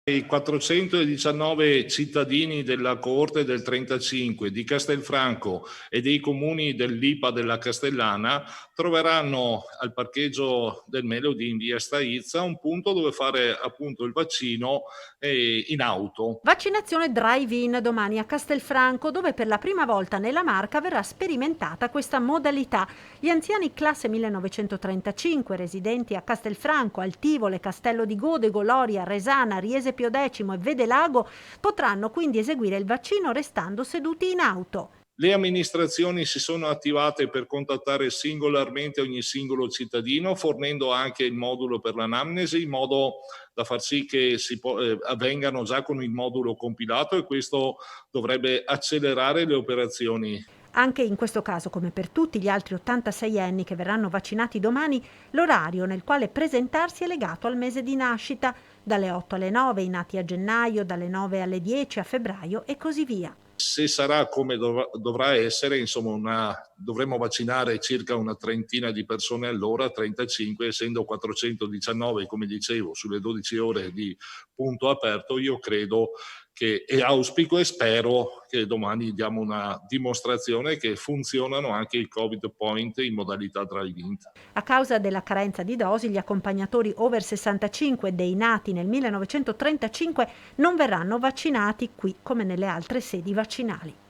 I 419 cittadini della coorte del 35 di Castelfranco e dei comuni dell'IPA della Castellana troveranno al parcheggio del Melody in via Staizza un punto dove fare appunto il vaccino in auto. Vaccinazione drive-in domani a Castelfranco, dove per la prima volta nella Marca verrà sperimentata questa modalità. Gli anziani classe 1935, residenti a Castelfranco, Altivole, Castello di Godego, Loria, Resana, Riese Pio X e Vedelago potranno quindi eseguire il vaccino restando seduti in auto. Le amministrazioni si sono attivate per contattare singolarmente ogni singolo cittadino, fornendo anche il modulo per l'anamnesi, in modo da far sì che avvengano già con il modulo compilato, e questo dovrebbe accelerare le operazioni. Anche in questo caso, come per tutti gli altri 86enni che verranno vaccinati domani, l'orario nel quale presentarsi è legato al mese di nascita, dalle 8 alle 9 i nati a gennaio, dalle 9 alle 10 a febbraio e così via. Se sarà come dovrà essere, insomma, dovremo vaccinare circa una trentina di persone all'ora, 35, essendo 419, come dicevo, sulle 12 ore di punto aperto. Io credo e auspico e spero che domani diamo una dimostrazione che funzionano anche i Covid Point in modalità drive-in. A causa della carenza di dosi, gli accompagnatori over 65 dei nati nel 1935 non verranno vaccinati qui come nelle altre sedi vaccinali.